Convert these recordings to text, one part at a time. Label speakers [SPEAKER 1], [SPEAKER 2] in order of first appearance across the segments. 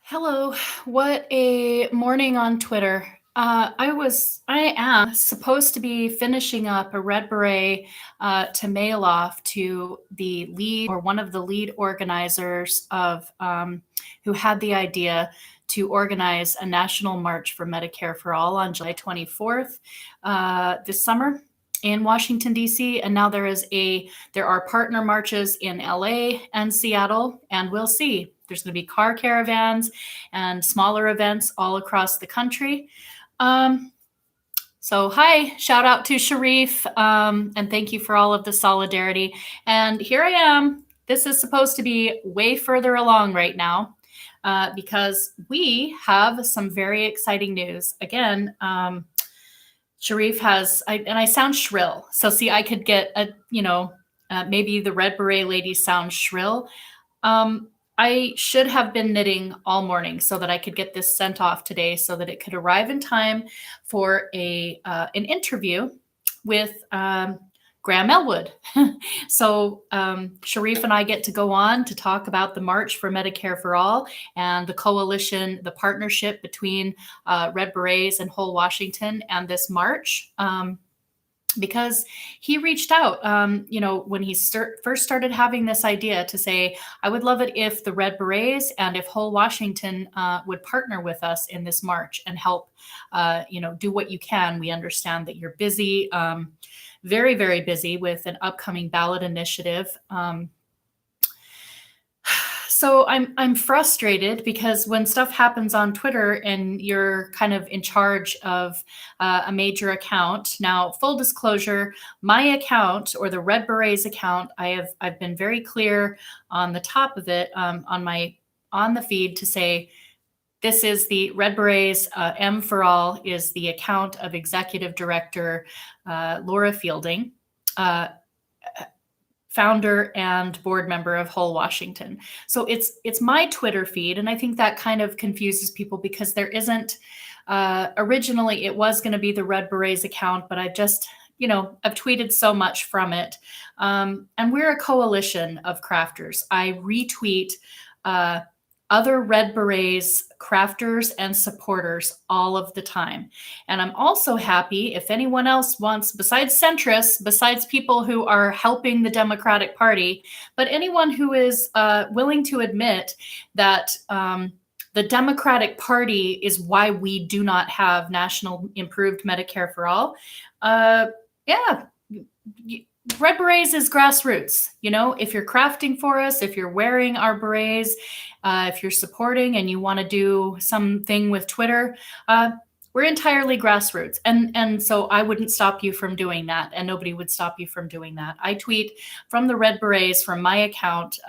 [SPEAKER 1] Hello. What a morning on Twitter. I am supposed to be finishing up a red beret to mail off to the lead or one of the lead organizers of who had the idea to organize a national march for Medicare for All on July 24th this summer in Washington D.C. And now there are partner marches in LA and Seattle, and we'll see. There's going to be car caravans and smaller events all across the country. So hi, shout out to Sharif, and thank you for all of the solidarity. And here I am. This is supposed to be way further along right now because we have some very exciting news. Again, Sharif and I sound shrill. So see, I could get maybe the Red Beret ladies sound shrill. I should have been knitting all morning so that I could get this sent off today so that it could arrive in time for an interview with Graham Elwood. So Sharif and I get to go on to talk about the March for Medicare for All and the coalition, the partnership between Red Berets and Whole Washington and this march. Because he reached out, when he first started having this idea to say, I would love it if the Red Berets and if Whole Washington would partner with us in this march and help, do what you can. We understand that you're busy, very, very busy with an upcoming ballot initiative. So I'm frustrated because when stuff happens on Twitter and you're kind of in charge of a major account. Now, full disclosure, my account or the Red Berets account, I've been very clear on the top of it on the feed to say this is the Red Berets. M for All is the account of Executive Director Laura Fielding. Founder and board member of Whole Washington. So it's my Twitter feed. And I think that kind of confuses people because there isn't, originally it was going to be the Red Berets account, but I've just, I've tweeted so much from it. And we're a coalition of crafters. I retweet other Red Berets crafters and supporters all of the time. And I'm also happy if anyone else wants, besides centrists, besides people who are helping the Democratic Party, but anyone who is willing to admit that the Democratic Party is why we do not have national improved Medicare for all. Red Berets is grassroots. If you're crafting for us, if you're wearing our berets, if you're supporting and you want to do something with Twitter, we're entirely grassroots. And so I wouldn't stop you from doing that. And nobody would stop you from doing that. I tweet from the Red Berets from my account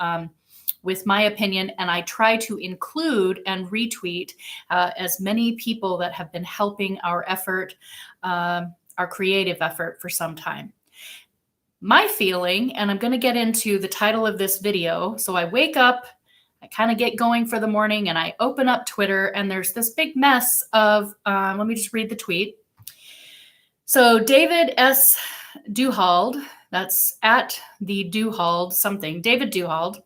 [SPEAKER 1] with my opinion, and I try to include and retweet as many people that have been helping our effort, our creative effort for some time. My feeling, and I'm going to get into the title of this video. So I wake up, I kind of get going for the morning, and I open up Twitter, and there's this big mess of, let me just read the tweet. So David S. Duhalde, that's at the Duhalde something, David Duhalde,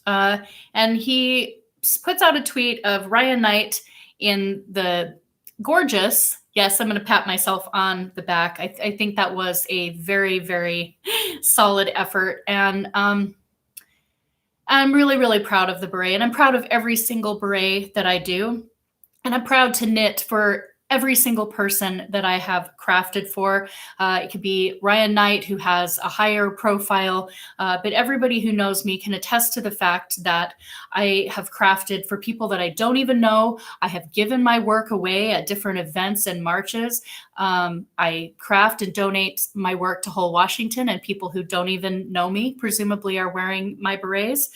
[SPEAKER 1] and he puts out a tweet of Ryan Knight in the gorgeous, yes, I'm going to pat myself on the back. I think that was a very, very solid effort. And I'm really, really proud of the beret. And I'm proud of every single beret that I do. And I'm proud to knit for every single person that I have crafted for. It could be Ryan Knight, who has a higher profile, but everybody who knows me can attest to the fact that I have crafted for people that I don't even know. I have given my work away at different events and marches. I craft and donate my work to Whole Washington, and people who don't even know me presumably are wearing my berets.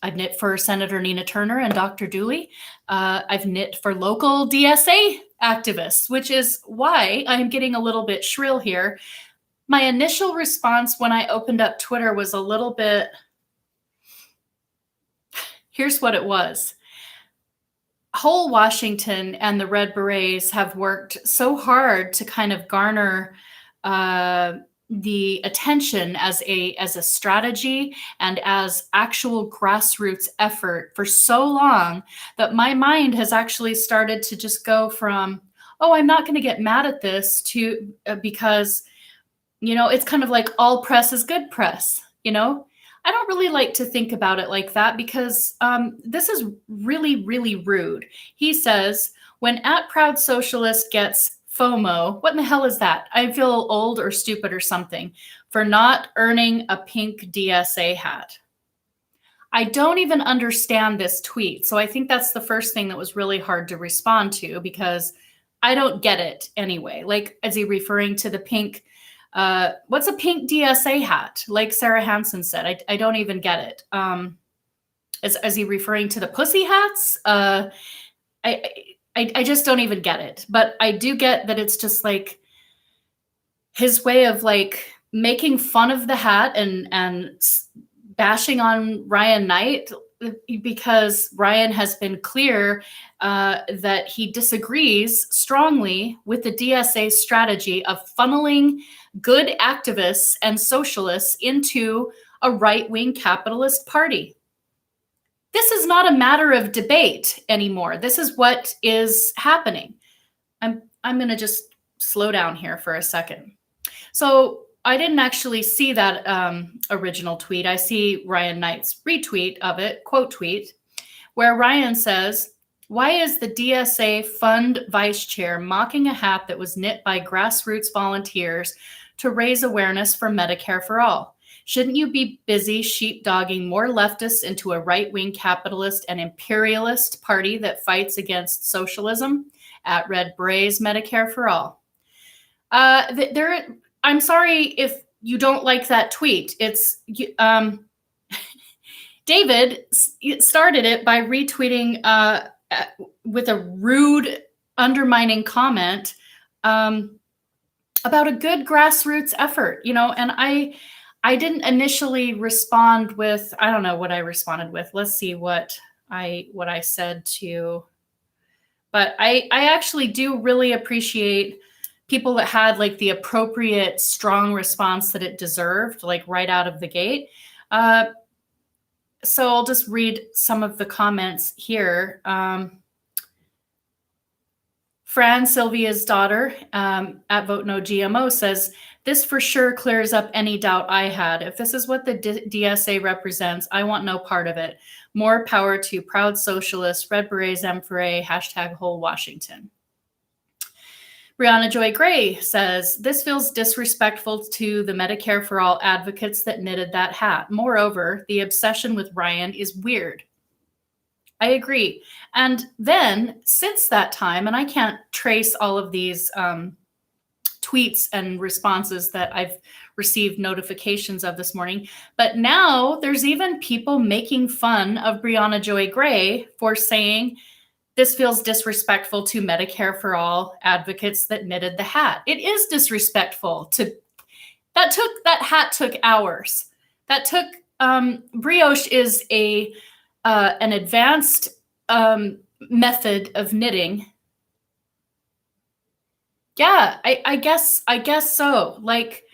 [SPEAKER 1] I've knit for Senator Nina Turner and Dr. Dooley. I've knit for local DSA activists, which is why I'm getting a little bit shrill here. My initial response when I opened up Twitter was a little bit, here's what it was. Whole Washington and the Red Berets have worked so hard to kind of garner the attention as a strategy and as actual grassroots effort for so long that my mind has actually started to just go from, oh, I'm not going to get mad at this, to because it's kind of like all press is good press. I don't really like to think about it like that, because this is really, really rude. He says, when at Proud Socialist gets FOMO, what in the hell is that? I feel old or stupid or something for not earning a pink DSA hat. I don't even understand this tweet. So I think that's the first thing that was really hard to respond to, because I don't get it anyway. Like, is he referring to the pink? What's a pink DSA hat? Like Sarah Hansen said, I don't even get it. Is he referring to the pussy hats? I just don't even get it. But I do get that it's just like his way of like making fun of the hat and bashing on Ryan Knight, because Ryan has been clear that he disagrees strongly with the DSA strategy of funneling good activists and socialists into a right-wing capitalist party. This is not a matter of debate anymore. This is what is happening. I'm going to just slow down here for a second. So I didn't actually see that original tweet. I see Ryan Knight's retweet of it, quote tweet, where Ryan says, "Why is the DSA Fund Vice Chair mocking a hat that was knit by grassroots volunteers to raise awareness for Medicare for All? Shouldn't you be busy sheepdogging more leftists into a right-wing capitalist and imperialist party that fights against socialism? At Red Berets Medicare for All." I'm sorry if you don't like that tweet. It's David started it by retweeting with a rude, undermining comment about a good grassroots effort, and I didn't initially respond with, I don't know what I responded with. Let's see what I said to, but I actually do really appreciate people that had like the appropriate strong response that it deserved, like right out of the gate. So I'll just read some of the comments here. Fran, Sylvia's daughter, at Vote No GMO, says, "This for sure clears up any doubt I had. If this is what the DSA represents, I want no part of it. More power to Proud Socialists, Red Berets, M4A, hashtag whole Washington." Brianna Joy Gray says, "This feels disrespectful to the Medicare for All advocates that knitted that hat. Moreover, the obsession with Ryan is weird." I agree. And then since that time, and I can't trace all of these tweets and responses that I've received notifications of this morning, but now there's even people making fun of Brianna Joy Gray for saying, "This feels disrespectful to Medicare for All advocates that knitted the hat." It is disrespectful to that hat took hours. That took brioche is an advanced method of knitting. Yeah, I guess so. Like,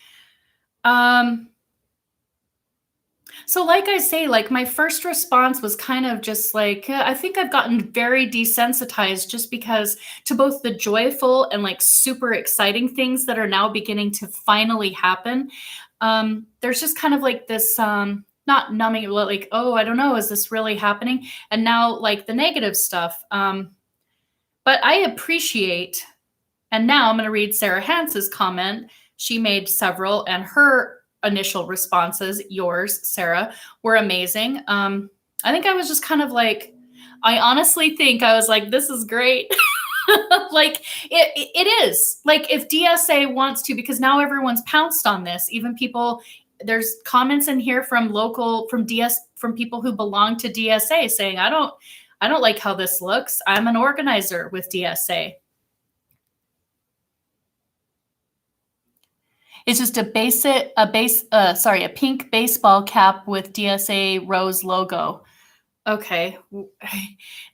[SPEAKER 1] so like I say, like my first response was kind of just like, I think I've gotten very desensitized just because to both the joyful and like super exciting things that are now beginning to finally happen. There's just kind of like this, not numbing, like, oh, I don't know, is this really happening? And now like the negative stuff. But I appreciate, and now I'm going to read Sarah Hans's comment. She made several, and her initial responses, yours, Sarah, were amazing. I think I was just kind of like, I honestly think I was like, this is great. Like it is like, if DSA wants to, because now everyone's pounced on this, even people, there's comments in here from people who belong to DSA saying, I don't like how this looks. I'm an organizer with DSA. It's just a pink baseball cap with DSA rose logo. Okay.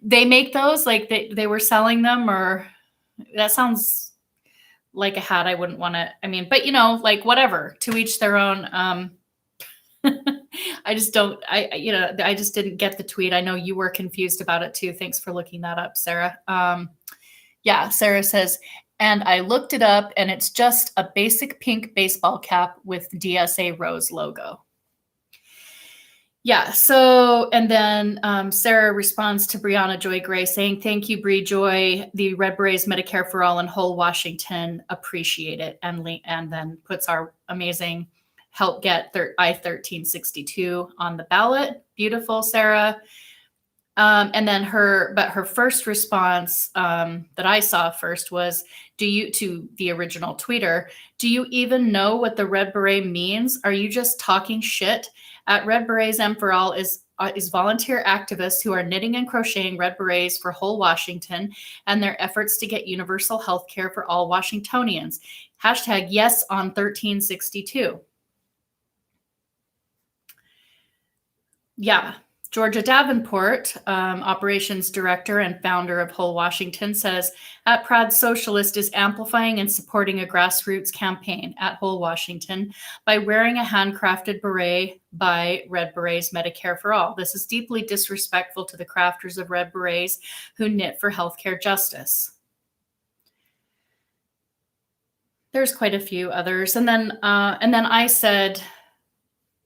[SPEAKER 1] They make those, like they were selling them, or that sounds like a hat. I wouldn't want to, I mean, but like whatever, to each their own. I just don't, I just didn't get the tweet. I know you were confused about it too. Thanks for looking that up, Sarah. Yeah, Sarah says, and I looked it up and it's just a basic pink baseball cap with DSA Rose logo. Yeah, so, and then Sarah responds to Brianna Joy Gray saying, thank you, Bree Joy, the Red Berets Medicare for All in Whole Washington, appreciate it. And then puts our amazing help get I-1362 on the ballot. Beautiful, Sarah. And then her first response that I saw first was, to the original tweeter, do you even know what the Red Beret means? Are you just talking shit? At Red Berets M for All is volunteer activists who are knitting and crocheting red berets for whole Washington and their efforts to get universal health care for all Washingtonians. Hashtag yes on 1362. Yeah. Georgia Davenport, operations director and founder of Whole Washington, says, at Proud Socialist is amplifying and supporting a grassroots campaign at Whole Washington by wearing a handcrafted beret by Red Berets Medicare for All. This is deeply disrespectful to the crafters of Red Berets who knit for healthcare justice. There's quite a few others. And then I said,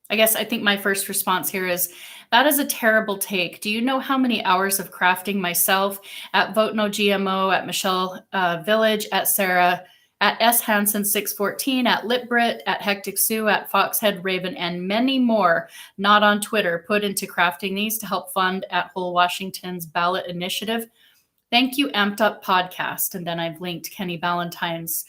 [SPEAKER 1] I think my first response here is, that is a terrible take. Do you know how many hours of crafting myself at Vote No GMO, at Michelle Village, at Sarah, at S. Hansen 614, at Litbrit, at Hectic Sue, at Foxhead Raven, and many more not on Twitter put into crafting these to help fund at Whole Washington's ballot initiative? Thank you, Amped Up Podcast. And then I've linked Kenny Ballantyne's.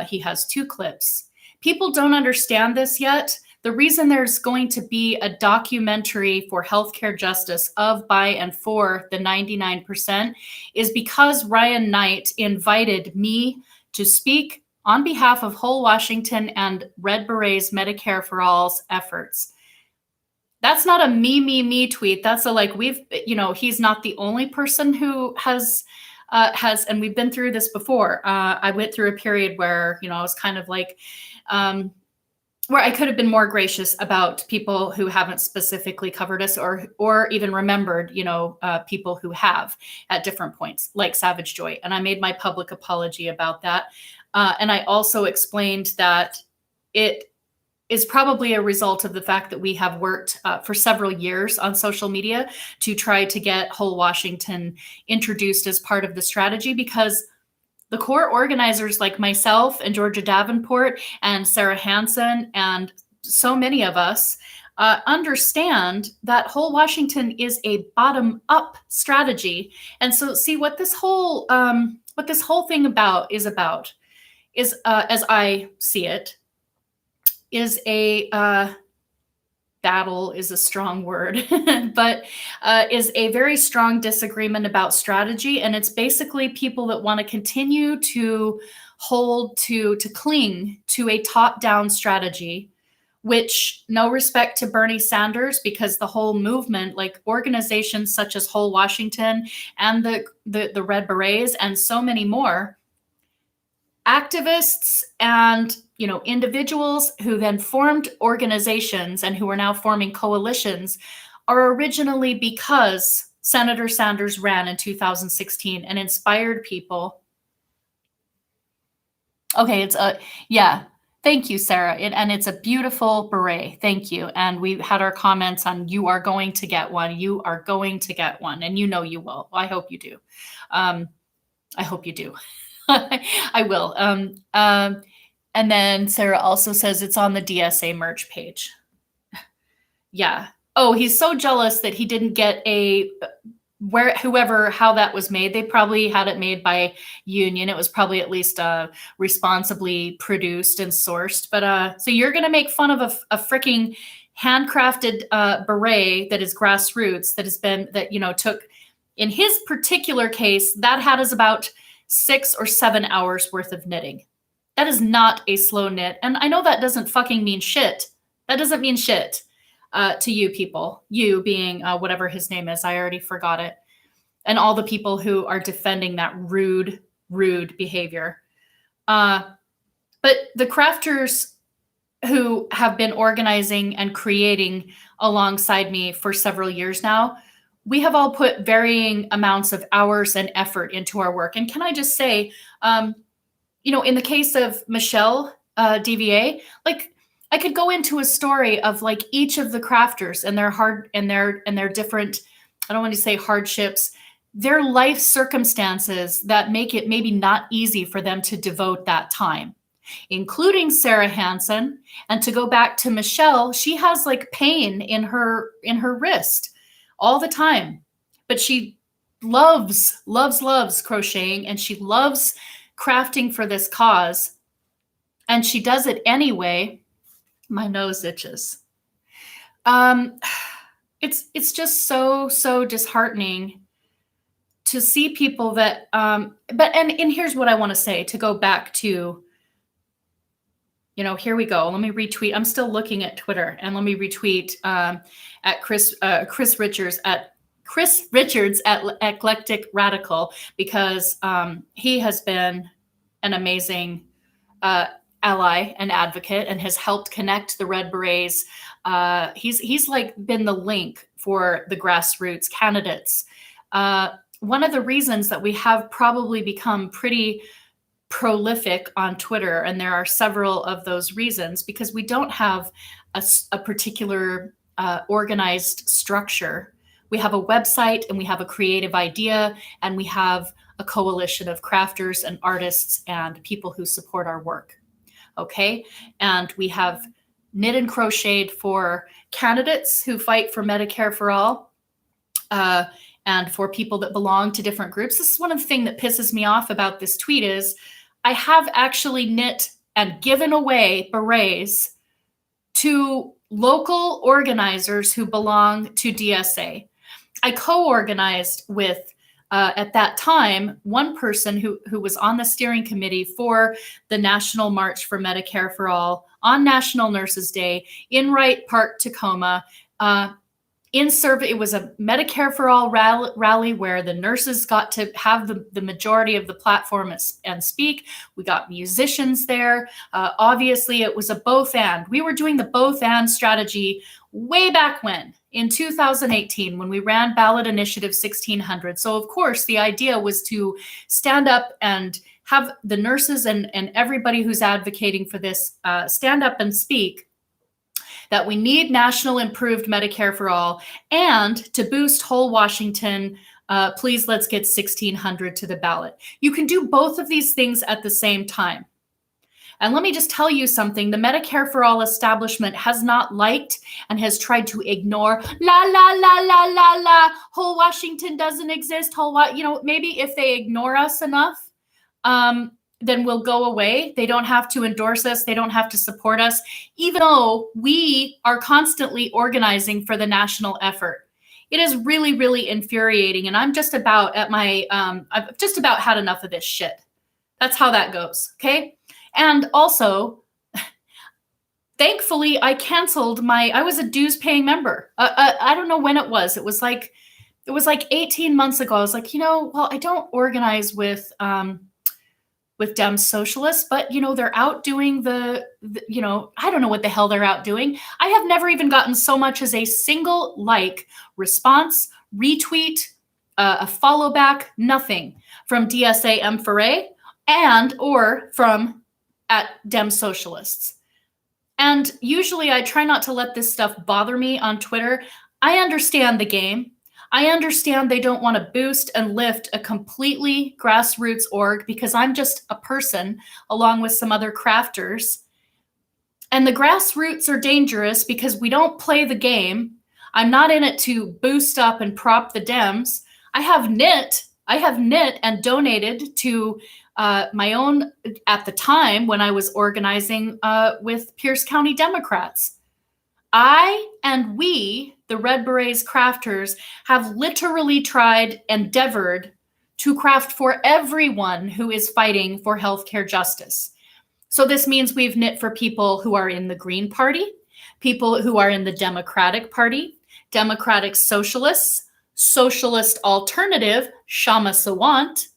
[SPEAKER 1] He has 2 clips. People don't understand this yet. The reason there's going to be a documentary for healthcare justice of, by, and for the 99% is because Ryan Knight invited me to speak on behalf of Whole Washington and Red Berets Medicare for All's efforts. That's not a me tweet. That's he's not the only person who has, and we've been through this before. I went through a period where, I was kind of like, where I could have been more gracious about people who haven't specifically covered us or even remembered, people who have at different points, like Savage Joy. And I made my public apology about that. And I also explained that it is probably a result of the fact that we have worked for several years on social media to try to get Whole Washington introduced as part of the strategy, because the core organizers like myself and Georgia Davenport and Sarah Hansen and so many of us understand that Whole Washington is a bottom-up strategy. And so see what this whole thing is, as I see it, is a battle is a strong word, but is a very strong disagreement about strategy. And it's basically people that want to continue to cling to a top-down strategy, which, no respect to Bernie Sanders, because the whole movement, like organizations such as Whole Washington and the Red Berets and so many more, activists and individuals who then formed organizations and who are now forming coalitions are originally because Senator Sanders ran in 2016 and inspired people. Okay, thank you, Sarah. And it's a beautiful beret. Thank you. And we had our comments on, you are going to get one. You are going to get one. And you will. I hope you do. I hope you do. I will. And then Sarah also says it's on the DSA merch page. Yeah. Oh, he's so jealous that he didn't get how that was made. They probably had it made by union. It was probably at least responsibly produced and sourced. But so you're going to make fun of a freaking handcrafted beret that is grassroots, took, in his particular case, that hat is about 6 or 7 hours worth of knitting. That is not a slow knit. And I know that doesn't fucking mean shit. That doesn't mean shit to you people. You being whatever his name is. I already forgot it. And all the people who are defending that rude behavior. But the crafters who have been organizing and creating alongside me for several years now, we have all put varying amounts of hours and effort into our work. And can I just say, in the case of Michelle DVA, like I could go into a story of like each of the crafters and their different, I don't want to say hardships, their life circumstances that make it maybe not easy for them to devote that time, including Sarah Hansen. And to go back to Michelle, she has like pain in her wrist all the time, but she loves crocheting, and she loves crafting for this cause, and she does it anyway. My nose itches. It's just so disheartening to see people that and here's what I want to say, to go back to, here we go. Let me retweet. I'm still looking at Twitter, and let me retweet at Chris Richards at Eclectic Radical, because he has been an amazing ally and advocate, and has helped connect the Red Berets. He's like been the link for the grassroots candidates. One of the reasons that we have probably become pretty prolific on Twitter, and there are several of those reasons, because we don't have a particular organized structure. We have a website, and we have a creative idea, and we have a coalition of crafters and artists and people who support our work. Okay. And we have knit and crocheted for candidates who fight for Medicare for all, and for people that belong to different groups. This is one of the things that pisses me off about this tweet is I have actually knit and given away berets to local organizers who belong to DSA. I co-organized with, at that time, one person who was on the steering committee for the National March for Medicare for All on National Nurses Day in Wright Park, Tacoma. It was a Medicare for All rally where the nurses got to have the majority of the platform and speak. We got musicians there. Obviously, it was a both and. We were doing the both and strategy way back when, in 2018, when we ran ballot initiative 1600. So of course, the idea was to stand up and have the nurses and everybody who's advocating for this stand up and speak that we need national improved Medicare for all, and to boost whole Washington, please let's get 1600 to the ballot. You can do both of these things at the same time. And let me just tell you something. The Medicare for All establishment has not liked and has tried to ignore, whole Washington doesn't exist. Maybe if they ignore us enough, then we'll go away. They don't have to endorse us. They don't have to support us, even though we are constantly organizing for the national effort. It is really, really infuriating. And I'm just about at my, I've just about had enough of this shit. That's how that goes. Okay. And also, thankfully, I canceled I was a dues paying member. I don't know when it was. It was like 18 months ago. I was like, I don't organize with Dem Socialists, but they're out doing the I don't know what the hell they're out doing. I have never even gotten so much as a single response, retweet, a follow back, nothing from DSA M4A or from at Dem Socialists. And usually I try not to let this stuff bother me on Twitter. I understand the game. I understand they don't want to boost and lift a completely grassroots org, because I'm just a person along with some other crafters. And the grassroots are dangerous because we don't play the game. I'm not in it to boost up and prop the Dems. I have knit and donated to my own, at the time when I was organizing with Pierce County Democrats. I and we, the Red Berets crafters, have literally endeavored to craft for everyone who is fighting for healthcare justice. So this means we've knit for people who are in the Green Party, people who are in the Democratic Party, Democratic Socialists, Socialist Alternative, Shama Sawant.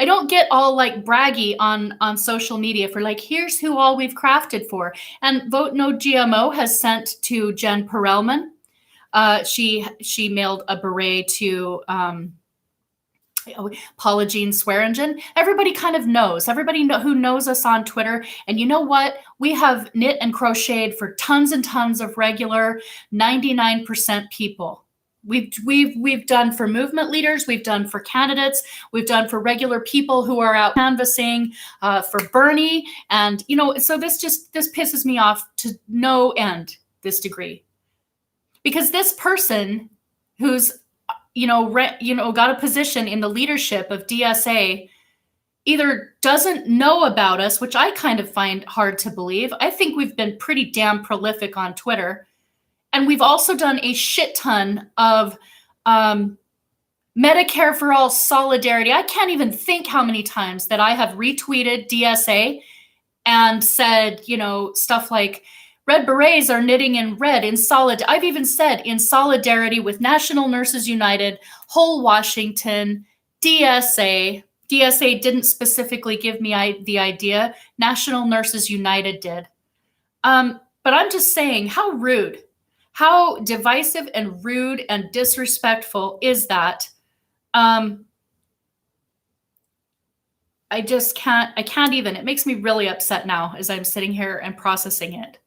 [SPEAKER 1] I don't get all like braggy on social media for like, here's who all we've crafted for. And Vote No GMO has sent to Jen Perelman. She mailed a beret to Paula Jean Swearingen. Everybody kind of knows. Everybody who knows us on Twitter. And you know what? We have knit and crocheted for tons and tons of regular 99% people. We've done for movement leaders, we've done for candidates, we've done for regular people who are out canvassing for Bernie, and so this pisses me off to no end, this degree, because this person who's got a position in the leadership of DSA either doesn't know about us, which I kind of find hard to believe. I think we've been pretty damn prolific on Twitter. And we've also done a shit ton of Medicare for All solidarity. I can't even think how many times that I have retweeted DSA and said, stuff like, Red Berets are knitting in red in solid. I've even said in solidarity with National Nurses United, Whole Washington, DSA. DSA didn't specifically give me the idea. National Nurses United did. But I'm just saying, how rude. How divisive and rude and disrespectful is that? I can't even. It makes me really upset now as I'm sitting here and processing it.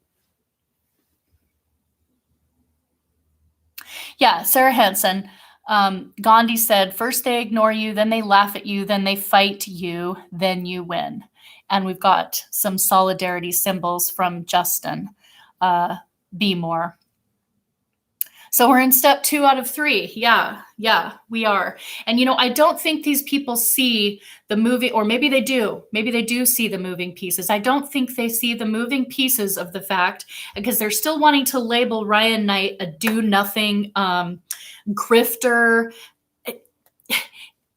[SPEAKER 1] Yeah, Sarah Hansen. Gandhi said, first they ignore you, then they laugh at you, then they fight you, then you win. And we've got some solidarity symbols from Justin. Be more. So we're in step 2 out of 3. Yeah, we are. And, I don't think these people see the movie, or maybe they do. Maybe they do see the moving pieces. I don't think they see the moving pieces of the fact, because they're still wanting to label Ryan Knight a do-nothing grifter.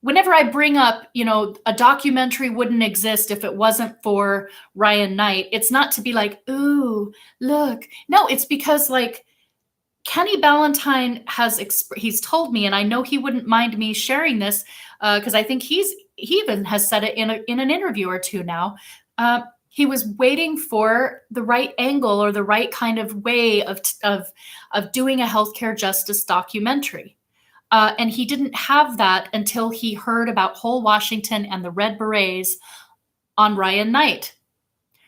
[SPEAKER 1] Whenever I bring up, a documentary wouldn't exist if it wasn't for Ryan Knight, it's not to be like, ooh, look. No, it's because, like, Kenny Ballantyne he's told me, and I know he wouldn't mind me sharing this because I think he even has said it in an interview or two now. He was waiting for the right angle or the right kind of way of doing a healthcare justice documentary. And he didn't have that until he heard about Whole Washington and the Red Berets on Ryan Knight.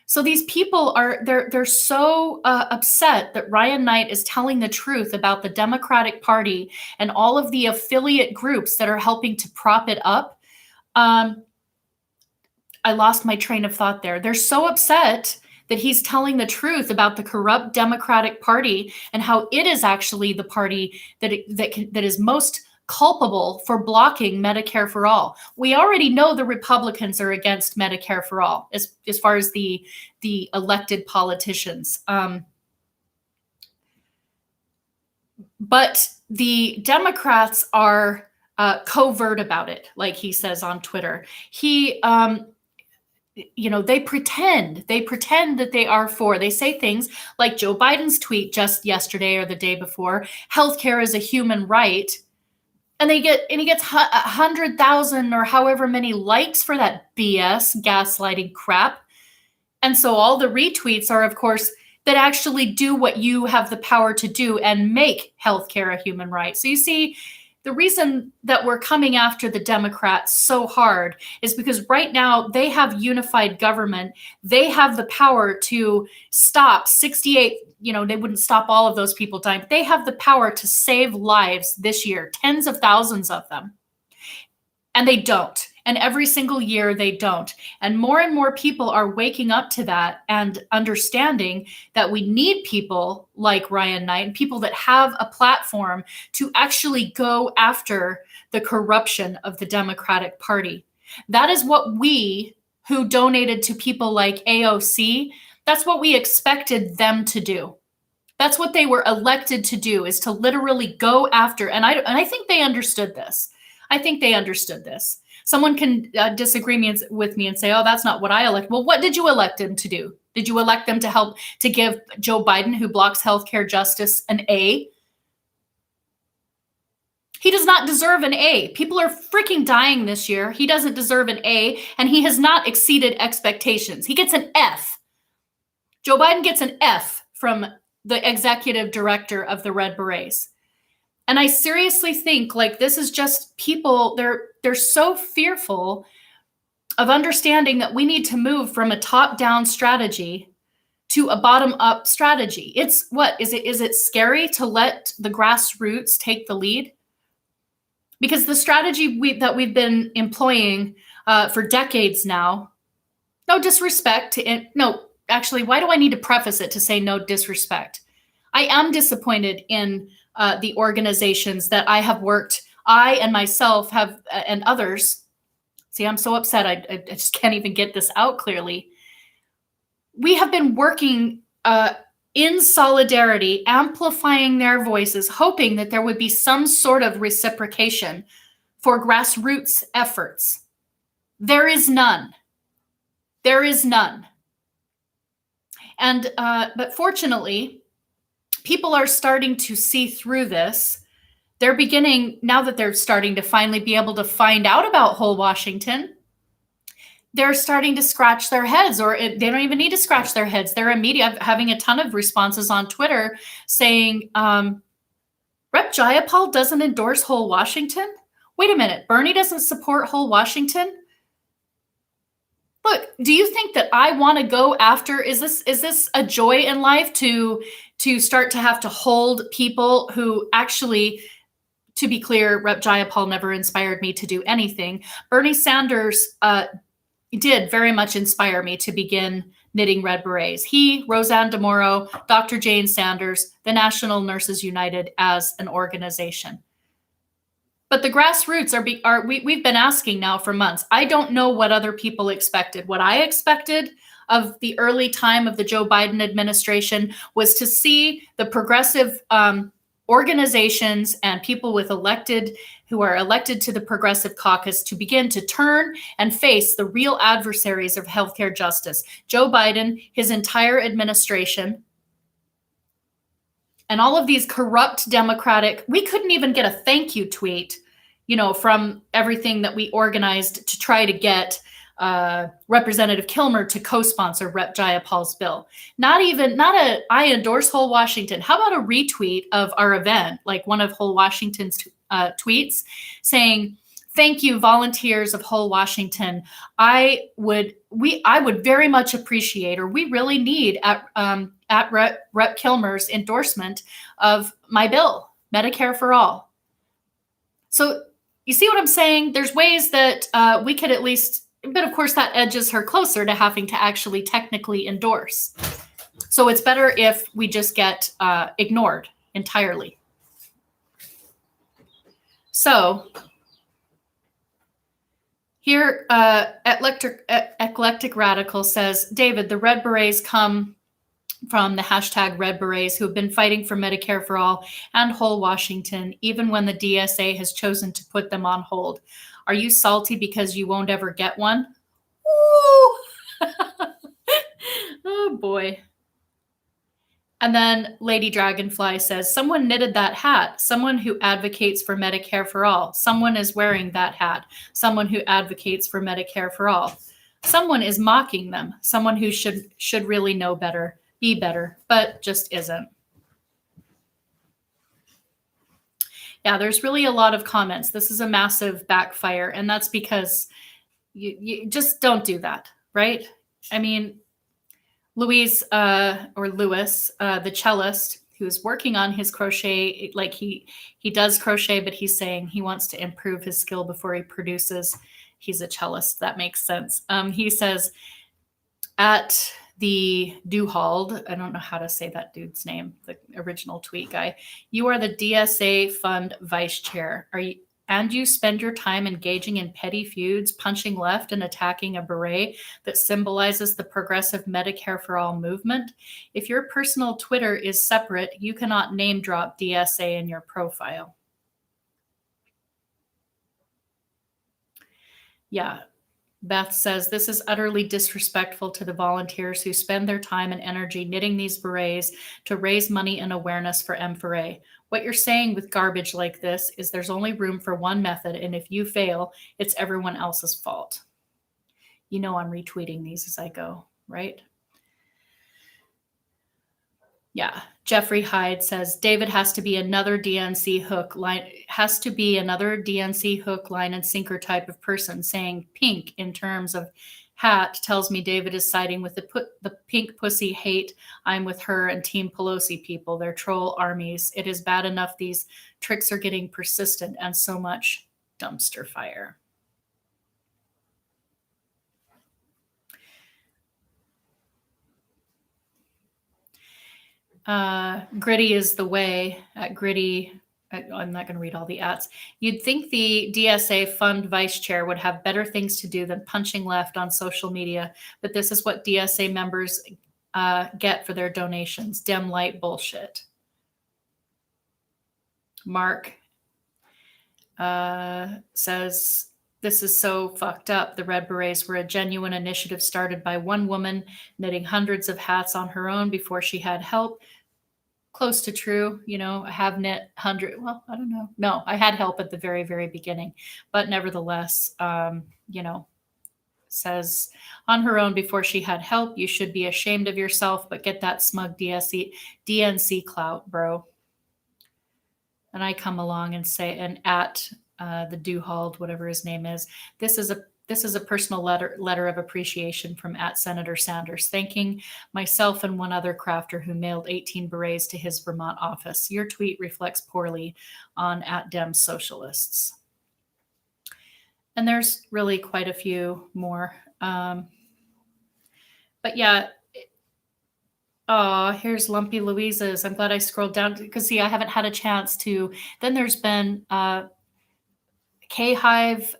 [SPEAKER 1] So these people they're so upset that Ryan Knight is telling the truth about the Democratic Party and all of the affiliate groups that are helping to prop it up. I lost my train of thought there. They're so upset that he's telling the truth about the corrupt Democratic Party and how it is actually the party that is most culpable for blocking Medicare for All. We already know the Republicans are against Medicare for All as far as the elected politicians. But the Democrats are covert about it, like he says on Twitter. They pretend that they are for. They say things like Joe Biden's tweet just yesterday or the day before, healthcare is a human right. And he gets 100,000 or however many likes for that BS gaslighting crap. And so all the retweets are, of course, that actually do what you have the power to do and make healthcare a human right. So you see, the reason that we're coming after the Democrats so hard is because right now they have unified government. They have the power to stop 68, they wouldn't stop all of those people dying, but they have the power to save lives this year, tens of thousands of them. And they don't. And every single year they don't. And more people are waking up to that and understanding that we need people like Ryan Knight and people that have a platform to actually go after the corruption of the Democratic Party. That is what we who donated to people like AOC, that's what we expected them to do. That's what they were elected to do, is to literally go after. And I think they understood this. Someone can disagree with me and say, oh, that's not what I elect. Well, what did you elect them to do? Did you elect them to help to give Joe Biden, who blocks healthcare justice, an A? He does not deserve an A. People are freaking dying this year. He doesn't deserve an A, and he has not exceeded expectations. He gets an F. Joe Biden gets an F from the executive director of the Red Berets. And I seriously think like this is just people, they're so fearful of understanding that we need to move from a top-down strategy to a bottom-up strategy. It's what? Is it scary to let the grassroots take the lead? Because the strategy that we've been employing for decades now, no disrespect to it. No, actually, why do I need to preface it to say no disrespect? I am disappointed in the organizations that I have worked, I and myself have, and others. See, I'm so upset. I just can't even get this out clearly. We have been working in solidarity, amplifying their voices, hoping that there would be some sort of reciprocation for grassroots efforts. There is none. There is none. And but fortunately, people are starting to see through this. They're beginning, now that they're starting to finally be able to find out about whole Washington, they're starting to scratch their heads, or they don't even need to scratch their heads. They're immediate, having a ton of responses on Twitter saying, Rep. Jayapal doesn't endorse whole Washington? Wait a minute, Bernie doesn't support whole Washington? Look, do you think that I want to go after, is this a joy in life to start to have to hold people who actually, to be clear, Rep. Jayapal never inspired me to do anything. Bernie Sanders did very much inspire me to begin knitting Red Berets. He, Roseanne DeMoro, Dr. Jane Sanders, the National Nurses United as an organization. But the grassroots we've been asking now for months. I don't know what other people expected. What I expected of the early time of the Joe Biden administration was to see the progressive organizations and people who are elected to the Progressive Caucus to begin to turn and face the real adversaries of healthcare justice. Joe Biden, his entire administration, and all of these corrupt Democratic, we couldn't even get a thank you tweet, from everything that we organized to try to get Representative Kilmer to co-sponsor Rep. Jayapal's bill. I endorse whole Washington. How about a retweet of our event, like one of whole Washington's tweets saying, thank you, volunteers of whole Washington. I would very much appreciate, or we really need at Rep. Kilmer's endorsement of my bill, Medicare for All. So you see what I'm saying? There's ways that we could at least, but of course that edges her closer to having to actually technically endorse. So it's better if we just get ignored entirely. So here, Eclectic Radical says, David, the Red Berets come from the hashtag Red Berets who have been fighting for Medicare for All and whole Washington, even when the DSA has chosen to put them on hold. Are you salty because you won't ever get one? Ooh. Oh boy. And then Lady Dragonfly says, someone knitted that hat. Someone who advocates for Medicare for All. Someone is wearing that hat. Someone who advocates for Medicare for All. Someone is mocking them. Someone who should really know better, be better, but just isn't. Yeah, there's really a lot of comments. This is a massive backfire, and that's because you just don't do that, right? I mean, Lewis, the cellist, who's working on his crochet, like he does crochet, but he's saying he wants to improve his skill before he produces. He's a cellist. That makes sense. He says at the Duhalde, I don't know how to say that dude's name, the original tweet guy. You are the DSA Fund Vice Chair. And you spend your time engaging in petty feuds, punching left and attacking a beret that symbolizes the progressive Medicare for All movement. If your personal Twitter is separate, you cannot name drop DSA in your profile. Yeah. Beth says, this is utterly disrespectful to the volunteers who spend their time and energy knitting these berets to raise money and awareness for M4A. What you're saying with garbage like this is there's only room for one method, and if you fail, it's everyone else's fault. You know I'm retweeting these as I go, right? Yeah. Jeffrey Hyde says David has to be another DNC hook line, line and sinker type of person. Saying pink in terms of hat tells me David is siding with the pink pussy hate. I'm with her and Team Pelosi people. They're troll armies. It is bad enough these tricks are getting persistent and so much dumpster fire. Gritty is the way at Gritty. I'm not going to read all the ads. You'd think the DSA Fund Vice Chair would have better things to do than punching left on social media, but this is what DSA members get for their donations. Dim light bullshit. Mark says, this is so fucked up. The Red Berets were a genuine initiative started by one woman knitting hundreds of hats on her own before she had help. Close to true. I have knit 100. Well, I don't know. No, I had help at the very, very beginning, but nevertheless, says on her own before she had help. You should be ashamed of yourself, but get that smug DNC clout, bro. And I come along and say, and at the Duhalde, whatever his name is, this is a personal letter of appreciation from at Senator Sanders, thanking myself and one other crafter who mailed 18 berets to his Vermont office. Your tweet reflects poorly on at Dem socialists. And there's really quite a few more. But yeah. Oh, here's Lumpy Louisa's. I'm glad I scrolled down because see, I haven't had a chance to. Then there's been K-Hive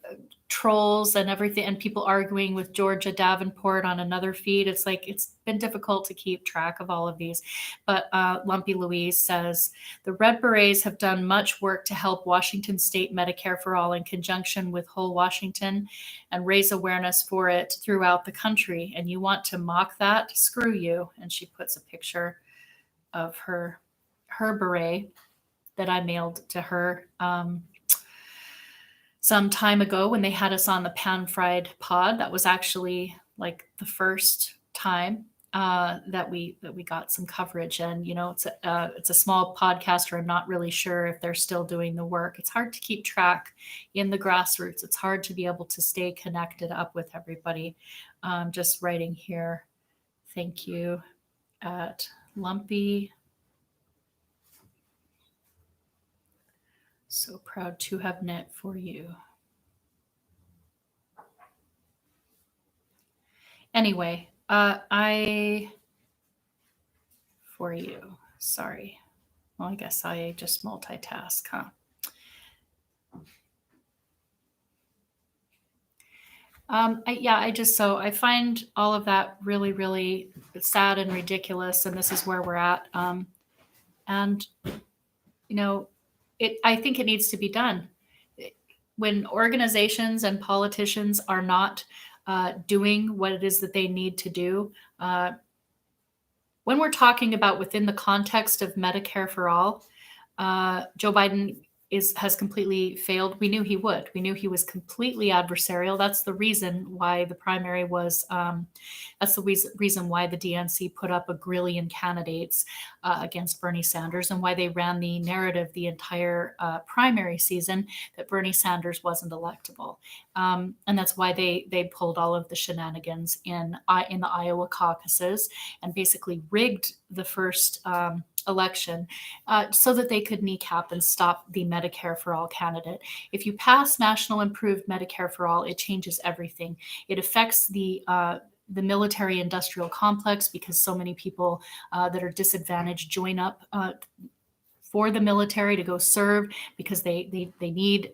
[SPEAKER 1] trolls and everything, and people arguing with Georgia Davenport on another feed. It's like it's been difficult to keep track of all of these. But Lumpy Louise says the Red Berets have done much work to help Washington State Medicare for All in conjunction with Whole Washington and raise awareness for it throughout the country. And you want to mock that? Screw you. And she puts a picture of her beret that I mailed to her some time ago when they had us on the Pan Fried Pod. That was actually like the first time that we got some coverage. And it's a small podcaster. I'm not really sure if they're still doing the work. It's hard to keep track in the grassroots. It's hard to be able to stay connected up with everybody. Just writing here, thank you at Lumpy. So proud to have knit for you. Anyway, for you. Sorry. Well, I guess I just multitask, huh? I find all of that really, really sad and ridiculous, and this is where we're at. I think it needs to be done. When organizations and politicians are not doing what it is that they need to do, when we're talking about within the context of Medicare for All, Joe Biden has completely failed. We knew he would. We knew he was completely adversarial. That's the reason why the primary was. That's the reason why the DNC put up a grillion candidates against Bernie Sanders, and why they ran the narrative the entire primary season that Bernie Sanders wasn't electable. And that's why they pulled all of the shenanigans in the Iowa caucuses and basically rigged the first election so that they could kneecap and stop the Medicare for All candidate. If you pass National Improved Medicare for All, it changes everything. It affects the military industrial complex because so many people that are disadvantaged join up for the military to go serve because they need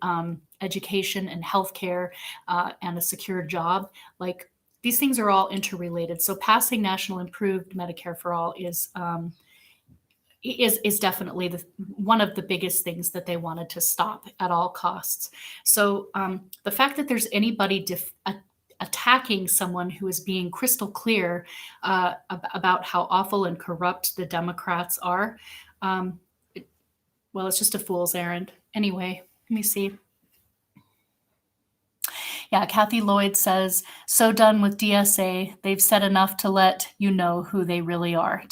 [SPEAKER 1] education and healthcare and a secure job. Like these things are all interrelated. So passing National Improved Medicare for All is definitely one of the biggest things that they wanted to stop at all costs. So the fact that there's anybody attacking someone who is being crystal clear about how awful and corrupt the Democrats are, um, well, it's just a fool's errand. Anyway, let me see. Yeah, Kathy Lloyd says, so done with DSA. They've said enough to let you know who they really are,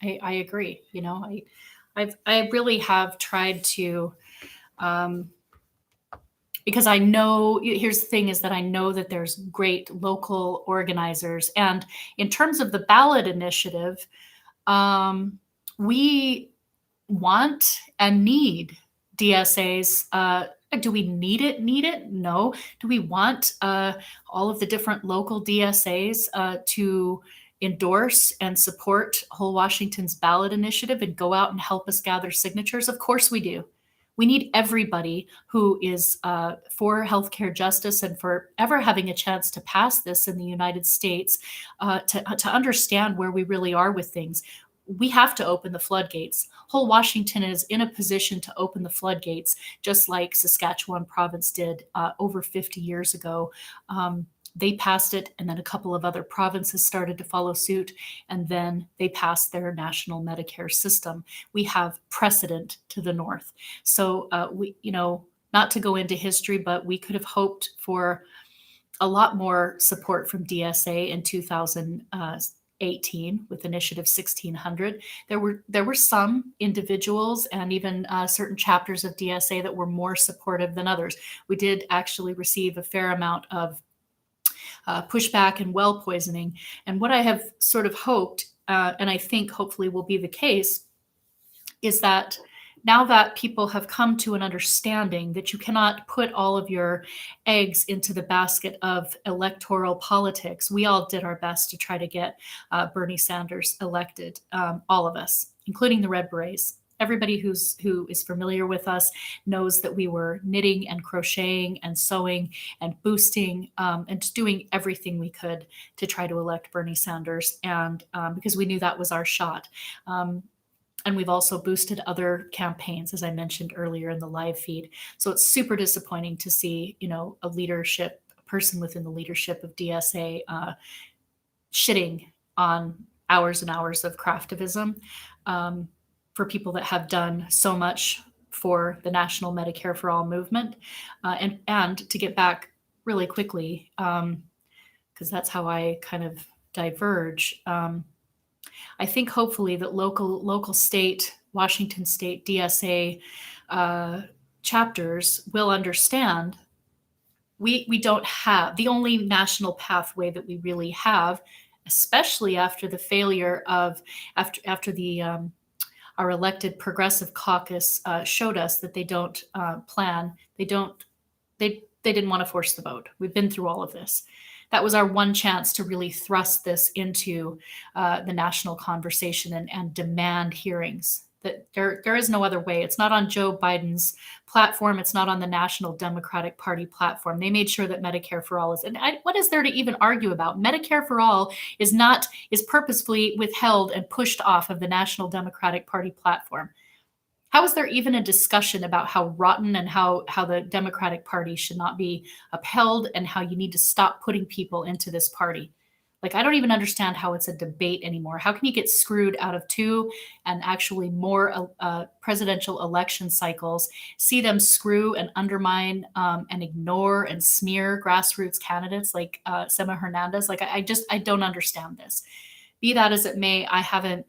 [SPEAKER 1] I agree. I really have tried to, because I know, here's the thing, is that I know that there's great local organizers. And in terms of the ballot initiative, we want and need DSAs. Do we need it? No. Do we want all of the different local DSAs to endorse and support Whole Washington's ballot initiative and go out and help us gather signatures? Of course we do. We need everybody who is for healthcare justice and for ever having a chance to pass this in the United States to understand where we really are with things. We have to open the floodgates. Whole Washington is in a position to open the floodgates, just like Saskatchewan province did over 50 years ago. They passed it, and then a couple of other provinces started to follow suit, and then they passed their national Medicare system. We have precedent to the north. So not to go into history, but we could have hoped for a lot more support from DSA in 2018 with Initiative 1600. There were some individuals and even certain chapters of DSA that were more supportive than others. We did actually receive a fair amount of pushback and well poisoning. And what I have sort of hoped, and I think hopefully will be the case, is that now that people have come to an understanding that you cannot put all of your eggs into the basket of electoral politics. We all did our best to try to get Bernie Sanders elected, all of us, including the Red Berets. Everybody who is familiar with us knows that we were knitting and crocheting and sewing and boosting and just doing everything we could to try to elect Bernie Sanders, and because we knew that was our shot. And we've also boosted other campaigns, as I mentioned earlier in the live feed. So it's super disappointing to see, a person within the leadership of DSA shitting on hours and hours of craftivism for people that have done so much for the National Medicare for All movement. And to get back really quickly, because that's how I kind of diverge. I think hopefully that local state, Washington State DSA chapters will understand we don't have the only national pathway that we really have, especially after the failure of after the our elected progressive caucus showed us that they don't plan. They didn't want to force the vote. We've been through all of this. That was our one chance to really thrust this into the national conversation and demand hearings. That there is no other way. It's not on Joe Biden's platform. It's not on the National Democratic Party platform. They made sure that Medicare for All is. And what is there to even argue about? Medicare for All is purposefully withheld and pushed off of the National Democratic Party platform. How is there even a discussion about how rotten and how the Democratic Party should not be upheld and how you need to stop putting people into this party? Like, I don't even understand how it's a debate anymore. How can you get screwed out of two and actually more presidential election cycles, see them screw and undermine and ignore and smear grassroots candidates like Sema Hernandez? Like, I don't understand this. Be that as it may, I haven't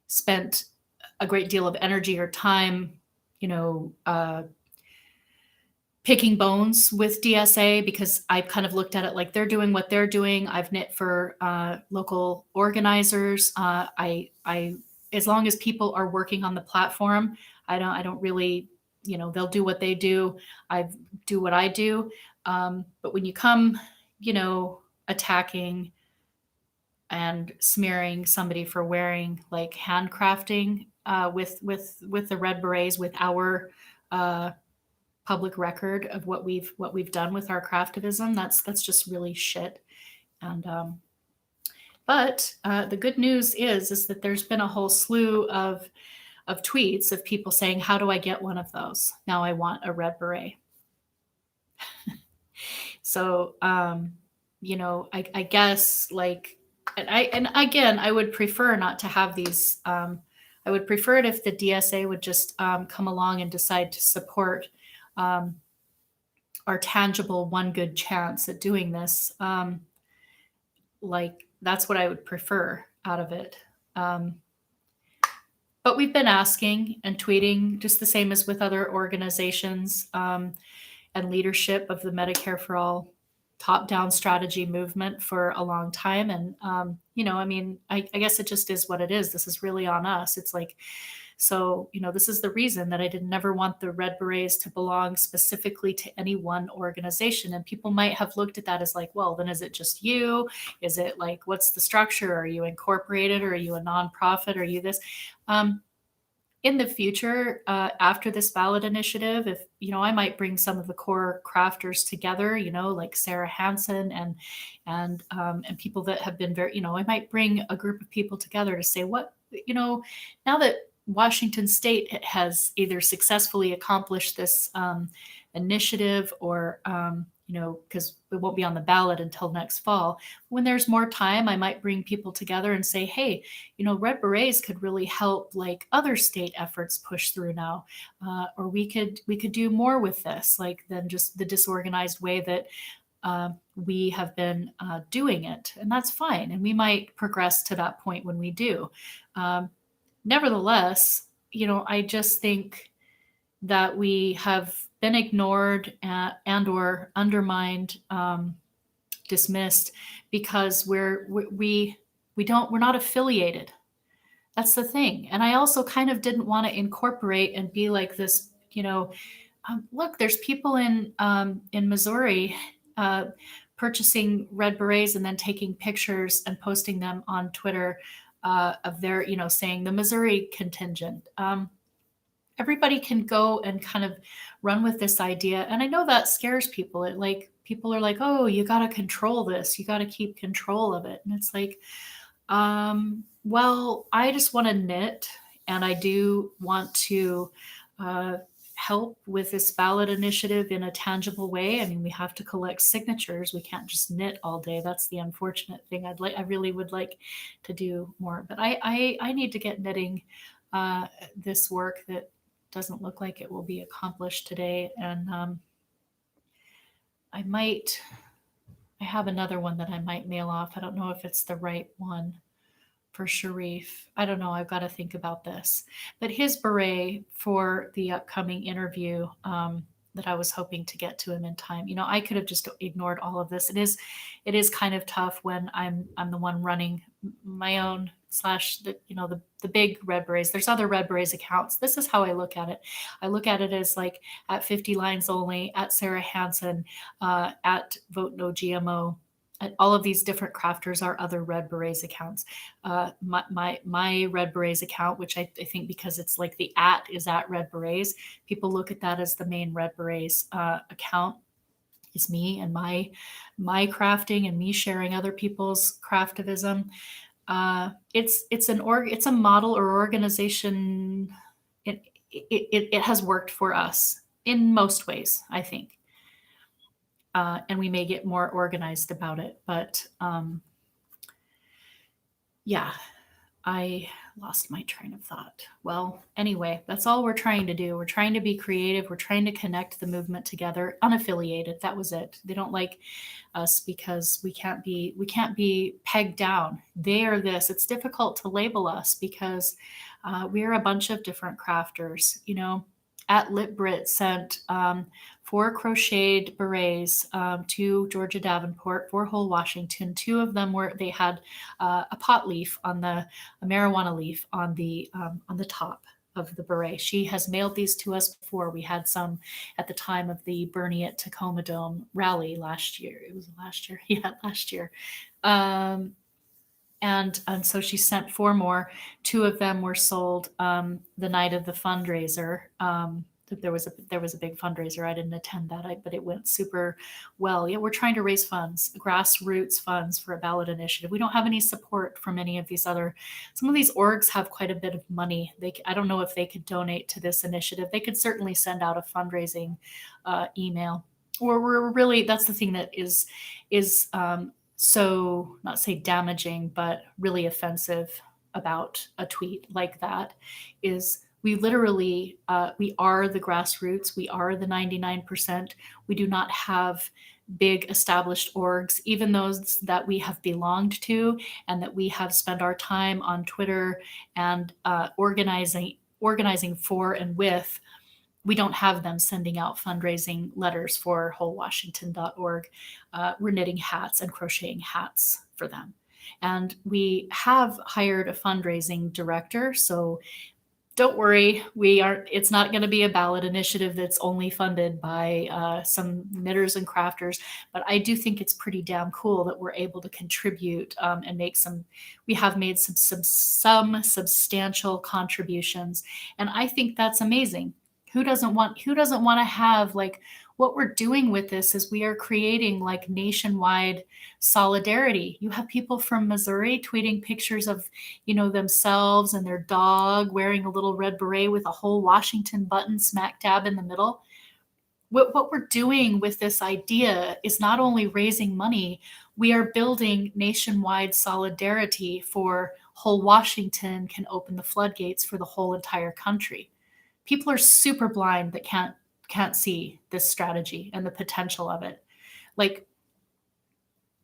[SPEAKER 1] spent a great deal of energy or time, picking bones with DSA because I've kind of looked at it like they're doing what they're doing. I've knit for local organizers. I as long as people are working on the platform, I don't really, they'll do what they do. I do what I do. But when you come, attacking and smearing somebody for wearing like handcrafting with the Red Berets, with our public record of what we've done with our craftivism, that's just really shit. And but the good news is that there's been a whole slew of tweets of people saying, "How do I get one of those? Now I want a Red Beret." So, I guess like, and again, I would prefer not to have these. I would prefer it if the DSA would just come along and decide to support um, our tangible one good chance at doing this. Like that's what I would prefer out of it. Um, but we've been asking and tweeting just the same as with other organizations. And leadership of the Medicare for All top-down strategy movement for a long time. And I mean, I guess it just is what it is. This is really on us. It's like, so this is the reason that I did never want the Red Berets to belong specifically to any one organization. And people might have looked at that as like, well, then is it just you? Is it like, what's the structure? Are you incorporated? Or are you a nonprofit? Are you this? In the future, after this ballot initiative, if I might bring some of the core crafters together, like Sarah Hansen and people that have been very, I might bring a group of people together to say what, now that Washington State has either successfully accomplished this initiative or because it won't be on the ballot until next fall. When there's more time, I might bring people together and say, hey, Red Berets could really help like other state efforts push through now, or we could do more with this, like than just the disorganized way that we have been doing it, and that's fine. And we might progress to that point when we do. Nevertheless, I just think that we have been ignored and or undermined, dismissed because we're not affiliated. That's the thing. And I also kind of didn't want to incorporate and be like this, look, there's people in Missouri purchasing Red Berets and then taking pictures and posting them on Twitter of their, saying the Missouri contingent. Everybody can go and kind of run with this idea. And I know that scares people. It like people are like, oh, you got to control this. You got to keep control of it. And it's like, well, I just want to knit and I do want to help with this ballot initiative in a tangible way. I mean, we have to collect signatures. We can't just knit all day. That's the unfortunate thing. I really would like to do more, but I need to get knitting this work that doesn't look like it will be accomplished today. And I have another one that I might mail off. I don't know if it's the right one for Sharif. I don't know. I've got to think about this. But his beret for the upcoming interview that I was hoping to get to him in time. I could have just ignored all of this. It is kind of tough when I'm the one running my own / the big Red Berets. There's other Red Berets accounts. This is how I look at it. I look at it as like at 50 lines only, at Sarah Hansen, at Vote No GMO. And all of these different crafters are other Red Berets accounts. My Red Berets account, which I think because it's like the @ is at Red Berets, people look at that as the main Red Berets account. Is me and my crafting and me sharing other people's craftivism. It's a model or organization. It has worked for us in most ways, I think. And we may get more organized about it. But yeah, I lost my train of thought. Well, anyway, that's all we're trying to do. We're trying to be creative. We're trying to connect the movement together, unaffiliated. That was it. They don't like us because we can't be pegged down. They are this. It's difficult to label us because we're a bunch of different crafters. At Litbrit sent 4 crocheted berets to Georgia Davenport, 4 whole Washington. 2 of them they had a pot leaf a marijuana leaf on the top of the beret. She has mailed these to us before. We had some at the time of the Bernie at Tacoma Dome rally last year. It was last year. Yeah, last year. And so she sent 4 more. 2 of them were sold the night of the fundraiser. There was a big fundraiser. I didn't attend that, but it went super well. Yeah, we're trying to raise funds, grassroots funds for a ballot initiative. We don't have any support from any of these other. Some of these orgs have quite a bit of money. I don't know if they could donate to this initiative. They could certainly send out a fundraising email. we're really, that's the thing that is so, not say damaging, but really offensive about a tweet like that, is we literally, we are the grassroots, we are the 99%. We do not have big established orgs, even those that we have belonged to and that we have spent our time on Twitter and organizing for and with. We don't have them sending out fundraising letters for wholewashington.org. We're knitting hats and crocheting hats for them. And we have hired a fundraising director. So don't worry, it's not going to be a ballot initiative that's only funded by some knitters and crafters. But I do think it's pretty damn cool that we're able to contribute and we have made some substantial contributions. And I think that's amazing. Who doesn't want to have, like, what we're doing with this is we are creating like nationwide solidarity. You have people from Missouri tweeting pictures of, themselves and their dog wearing a little red beret with a whole Washington button smack dab in the middle. What we're doing with this idea is not only raising money, we are building nationwide solidarity for whole Washington can open the floodgates for the whole entire country. People are super blind that can't see this strategy and the potential of it. Like,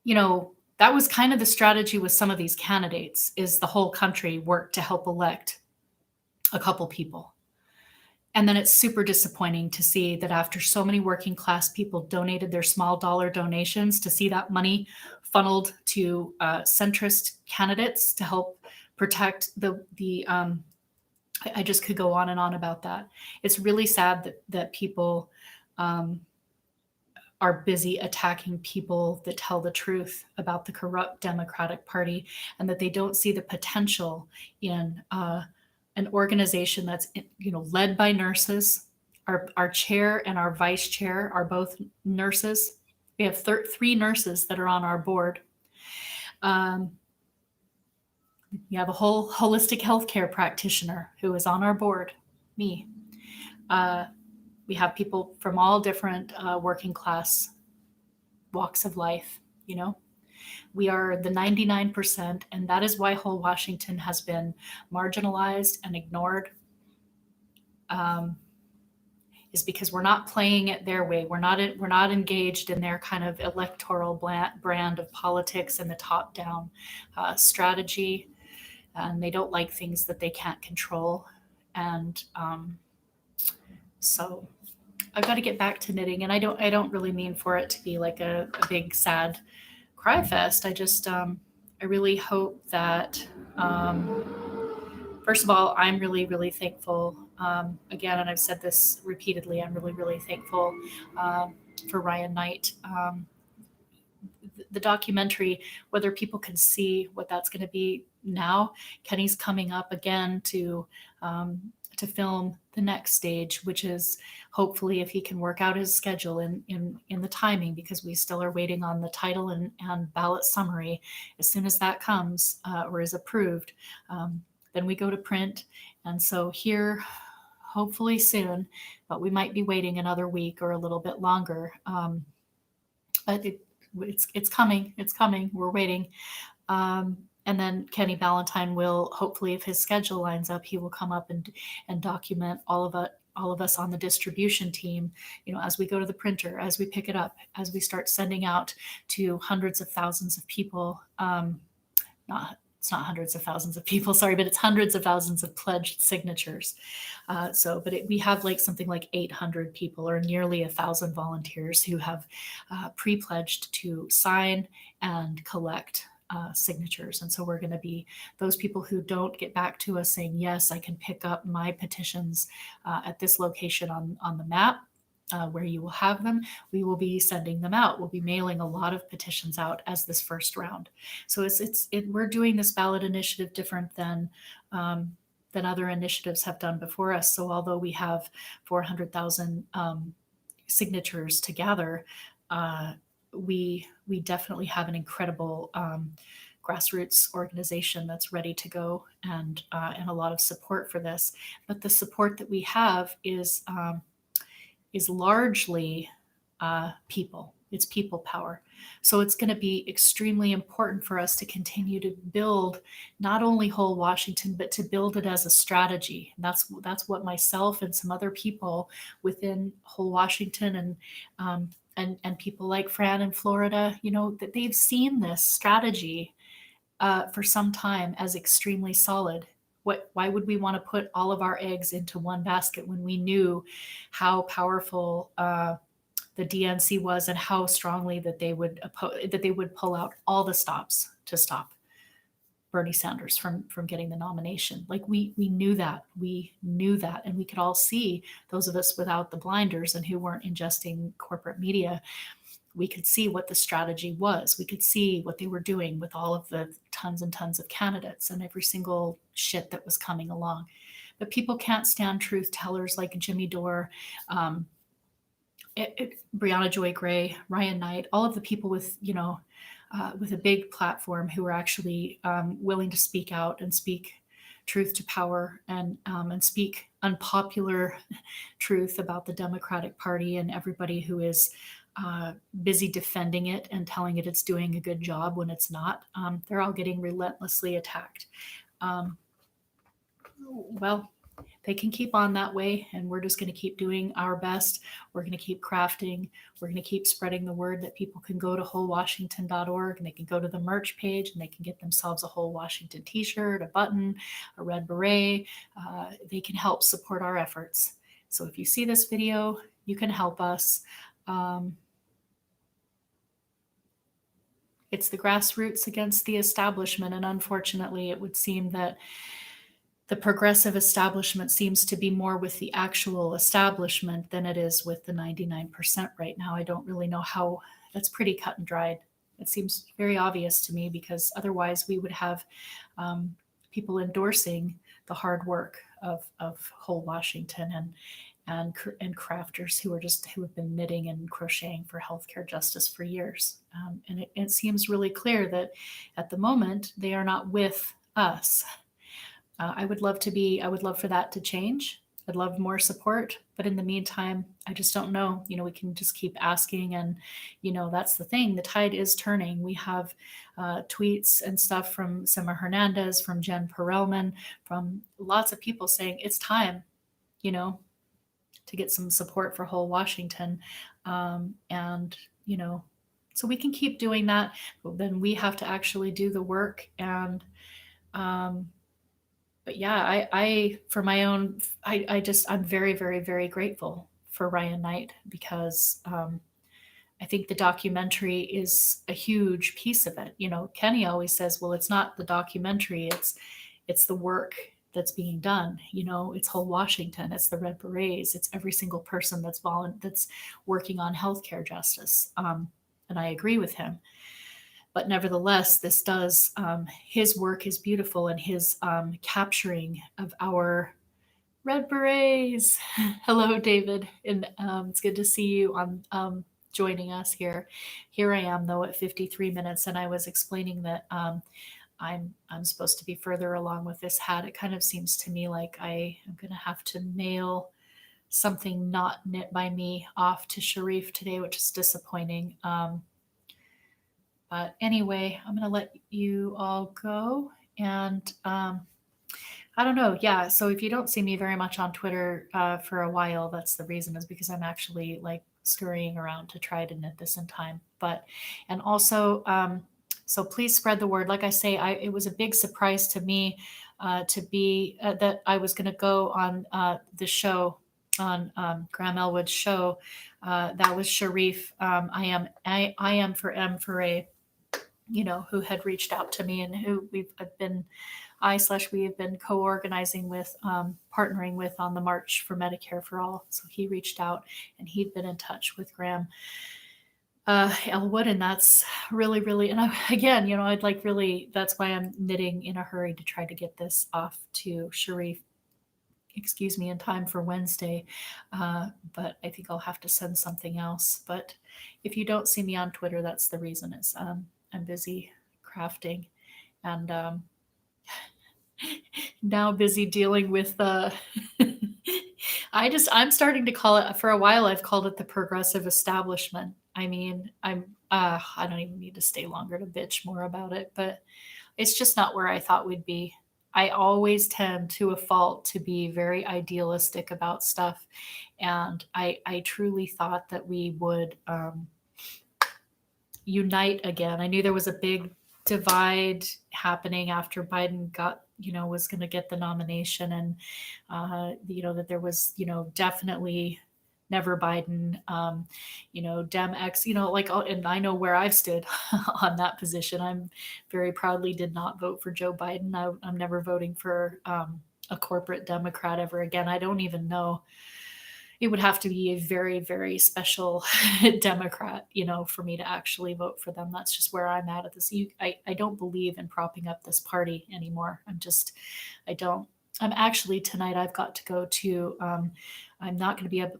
[SPEAKER 1] that was kind of the strategy with some of these candidates, is the whole country worked to help elect a couple people. And then it's super disappointing to see that after so many working class people donated their small dollar donations, to see that money funneled to centrist candidates to help protect I just could go on and on about that. It's really sad that people are busy attacking people that tell the truth about the corrupt Democratic Party, and that they don't see the potential in an organization that's led by nurses. Our chair and our vice chair are both nurses. We have 3 nurses that are on our board. You have a whole holistic healthcare practitioner who is on our board, me. We have people from all different working class walks of life. We are the 99%, and that is why whole Washington has been marginalized and ignored. Is because we're not playing it their way. We're not engaged in their kind of electoral brand of politics and the top-down strategy. And they don't like things that they can't control. And so I've got to get back to knitting, and I don't really mean for it to be like a big sad cry fest. I just I really hope that first of all, I'm really, really thankful. Again, and I've said this repeatedly, I'm really, really thankful for Ryan Knight. The documentary, whether people can see what that's going to be now, Kenny's coming up again to film the next stage, which is hopefully, if he can work out his schedule in the timing, because we still are waiting on the title and ballot summary. As soon as that comes or is approved, then we go to print. And so here, hopefully soon, but we might be waiting another week or a little bit longer. But it's coming. It's coming. We're waiting. And then Kenny Ballantyne will, hopefully, if his schedule lines up, he will come up and document all of us on the distribution team, as we go to the printer, as we pick it up, as we start sending out to hundreds of thousands of people. It's not hundreds of thousands of people, sorry, but it's hundreds of thousands of pledged signatures. We have something like 800 people, or nearly 1,000 volunteers who have pre-pledged to sign and collect signatures. And so we're going to be those people who don't get back to us saying, yes, I can pick up my petitions at this location on the map. Where you will have them, we will be sending them out. We'll be mailing a lot of petitions out as this first round. So we're doing this ballot initiative different than other initiatives have done before us. So although we have 400,000 signatures to gather, we definitely have an incredible grassroots organization that's ready to go, and a lot of support for this. But the support that we have is largely people. It's people power. So it's going to be extremely important for us to continue to build not only whole Washington, but to build it as a strategy. And that's what myself and some other people within whole Washington and people like Fran in Florida, that they've seen this strategy for some time as extremely solid. Why would we want to put all of our eggs into one basket when we knew how powerful the DNC was and how strongly that they would pull out all the stops to stop Bernie Sanders from getting the nomination? Like we knew that, and we could all see, those of us without the blinders and who weren't ingesting corporate media, we could see what the strategy was. We could see what they were doing with all of the tons and tons of candidates and every single shit that was coming along. But people can't stand truth tellers like Jimmy Dore, Brianna Joy Gray, Ryan Knight, all of the people with a big platform who are actually willing to speak out and speak truth to power and speak unpopular truth about the Democratic Party and everybody who is busy defending it and telling it it's doing a good job when it's not. They're all getting relentlessly attacked. Well, they can keep on that way, and we're just going to keep doing our best. We're going to keep crafting. We're going to keep spreading the word that people can go to wholewashington.org and they can go to the merch page and they can get themselves a Whole Washington t-shirt, a button, a red beret. They can help support our efforts. So if you see this video, you can help us. It's the grassroots against the establishment, and unfortunately, it would seem that the progressive establishment seems to be more with the actual establishment than it is with the 99% right now. I don't really know how. That's pretty cut and dried. It seems very obvious to me, because otherwise we would have people endorsing the hard work of whole Washington and crafters who have been knitting and crocheting for healthcare justice for years. And it seems really clear that at the moment they are not with us. I would love for that to change. I'd love more support, but in the meantime, I just don't know. We can just keep asking, and that's the thing. The tide is turning. We have tweets and stuff from Sima Hernandez, from Jen Perelman, from lots of people saying it's time, to get some support for whole Washington, and so we can keep doing that. But then we have to actually do the work and. But yeah, I for my own, I'm very, very, very grateful for Ryan Knight, because I think the documentary is a huge piece of it. Kenny always says, well, it's not the documentary, it's the work that's being done. It's whole Washington, it's the Red Berets, it's every single person that's working on healthcare justice. And I agree with him. But nevertheless, this does, his work is beautiful, and his capturing of our Red Berets. Hello, David, and it's good to see you on joining us here. Here I am, though, at 53 minutes, and I was explaining that I'm supposed to be further along with this hat. It kind of seems to me like I am going to have to mail something not knit by me off to Sharif today, which is disappointing. But anyway, I'm going to let you all go. And I don't know. Yeah. So if you don't see me very much on Twitter for a while, that's the reason, is because I'm actually like scurrying around to try to knit this in time. And also, so please spread the word. Like I say, it was a big surprise to me to be that I was going to go on the show, on Graham Elwood's show. That was Sharif. I am for M for A. Who had reached out to me, and who we have been co-organizing with, partnering with on the March for Medicare for All. So he reached out, and he'd been in touch with Graham Elwood, and that's really, really, and I'd like really, that's why I'm knitting in a hurry to try to get this off to Sharif, in time for Wednesday. But I think I'll have to send something else. But if you don't see me on Twitter, that's the reason. Is I'm busy crafting, and now busy dealing with I'm starting to call it, for a while, I've called it the progressive establishment. I mean, I don't even need to stay longer to bitch more about it, but it's just not where I thought we'd be. I always tend to a fault to be very idealistic about stuff. And I truly thought that we would unite again. I knew there was a big divide happening after Biden got, was going to get the nomination, and that there was, definitely never Biden, Dem X, like, and I know where I've stood on that position. I'm very proudly did not vote for Joe Biden. I'm never voting for a corporate Democrat ever again. I don't even know, it would have to be a very, very special Democrat, for me to actually vote for them. That's just where I'm at this. I don't believe in propping up this party anymore. I don't. I'm actually, tonight I've got to go to, I'm not going to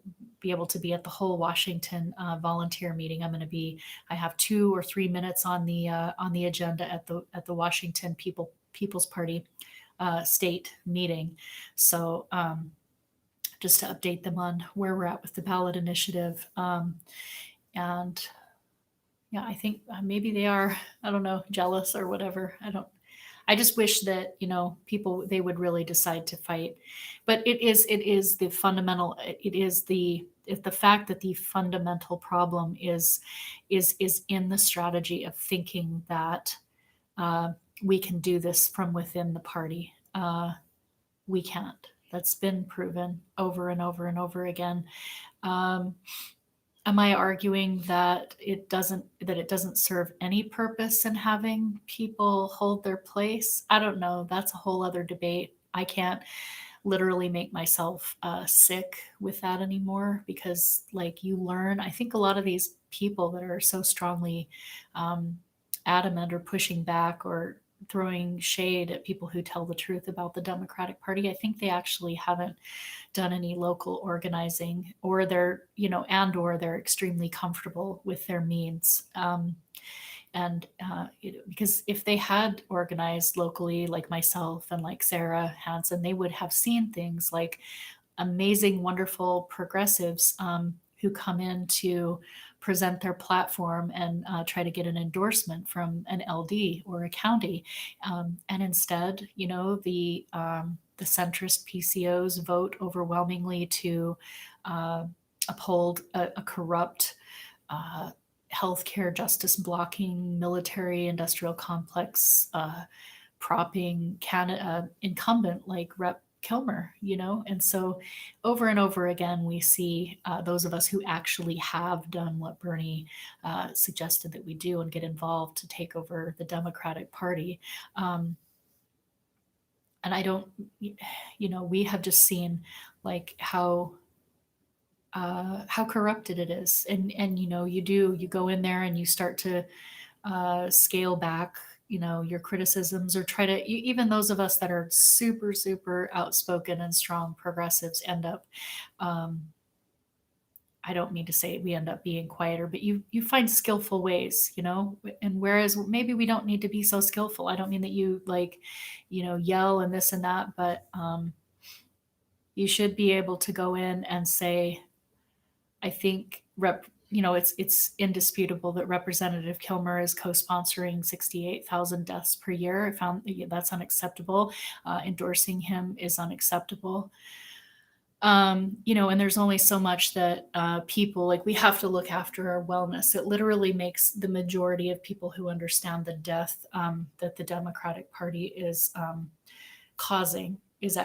[SPEAKER 1] be able to be at the whole Washington volunteer meeting. I have 2 or 3 minutes on the agenda at the Washington People's Party state meeting. So, just to update them on where we're at with the ballot initiative. And yeah, I think maybe they are, I don't know, jealous or whatever. I just wish that, people, they would really decide to fight. But it is the fundamental, it's the fact that the fundamental problem is in the strategy of thinking that we can do this from within the party. We can't. That's been proven over and over and over again. Am I arguing that it doesn't serve any purpose in having people hold their place? I don't know. That's a whole other debate. I can't literally make myself sick with that anymore, because, like, you learn. I think a lot of these people that are so strongly adamant or pushing back or throwing shade at people who tell the truth about the Democratic Party, I think they actually haven't done any local organizing, or they're, or they're extremely comfortable with their means. Because if they had organized locally, like myself and like Sarah Hansen, they would have seen things like amazing, wonderful progressives who come in to present their platform and try to get an endorsement from an LD or a county. And instead, the centrist PCOs vote overwhelmingly to uphold a corrupt healthcare justice blocking military industrial complex propping Canada incumbent like Rep Kilmer, and so over and over again we see those of us who actually have done what Bernie suggested that we do and get involved to take over the Democratic Party. And I don't, we have just seen like how corrupted it is, and you go in there and you start to scale back your criticisms, or try to, even those of us that are super super outspoken and strong progressives end up, I don't mean to say we end up being quieter, but you find skillful ways, and whereas maybe we don't need to be so skillful. I don't mean that you like, yell and this and that, but you should be able to go in and say, I think it's indisputable that Representative Kilmer is co-sponsoring 68,000 deaths per year. I found that's unacceptable. Endorsing him is unacceptable. And there's only so much that people, like, we have to look after our wellness. It literally makes the majority of people who understand the death that the Democratic Party is at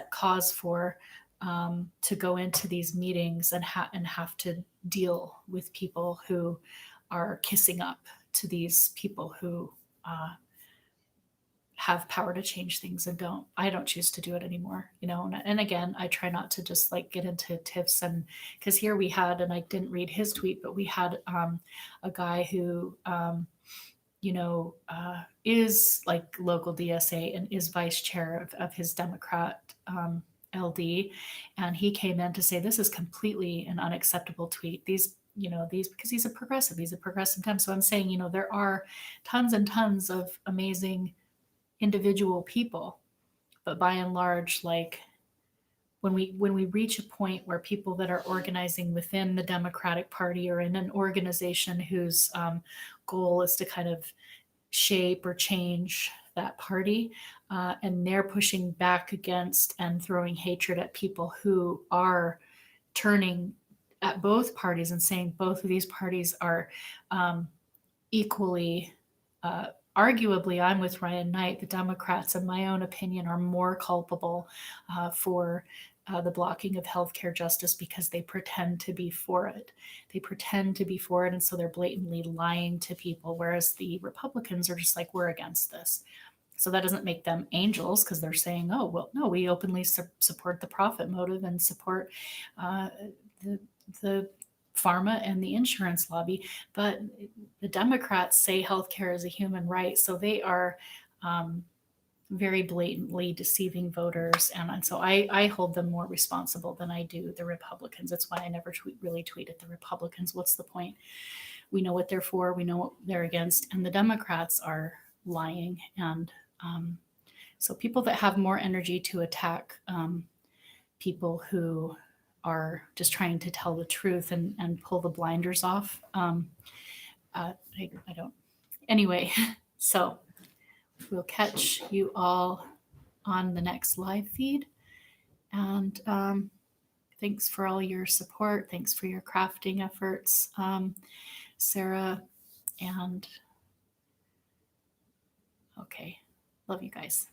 [SPEAKER 1] cause for, to go into these meetings and have to deal with people who are kissing up to these people who have power to change things and don't. I don't choose to do it anymore, and again, I try not to just like get into tiffs, and because here we had, and I didn't read his tweet, but we had a guy who is like local DSA and is vice chair of his Democrat LD, and he came in to say this is completely an unacceptable tweet. These because he's a progressive Dem. So I'm saying, there are tons and tons of amazing individual people, but by and large, like, when we reach a point where people that are organizing within the Democratic Party or in an organization whose goal is to kind of shape or change that party, and they're pushing back against and throwing hatred at people who are turning at both parties and saying both of these parties are equally, arguably, I'm with Ryan Knight. The Democrats, in my own opinion, are more culpable for the blocking of healthcare justice because they pretend to be for it. They pretend to be for it, and so they're blatantly lying to people, whereas the Republicans are just like, we're against this. So that doesn't make them angels because they're saying, oh, well, no, we openly support the profit motive and support the pharma and the insurance lobby. But the Democrats say healthcare is a human right. So they are very blatantly deceiving voters. And so I hold them more responsible than I do the Republicans. That's why I never really tweet at the Republicans. What's the point? We know what they're for. We know what they're against. And the Democrats are lying. And so people that have more energy to attack people who are just trying to tell the truth and pull the blinders off. I don't. Anyway, so we'll catch you all on the next live feed. And thanks for all your support. Thanks for your crafting efforts, Sarah. And okay, love you guys.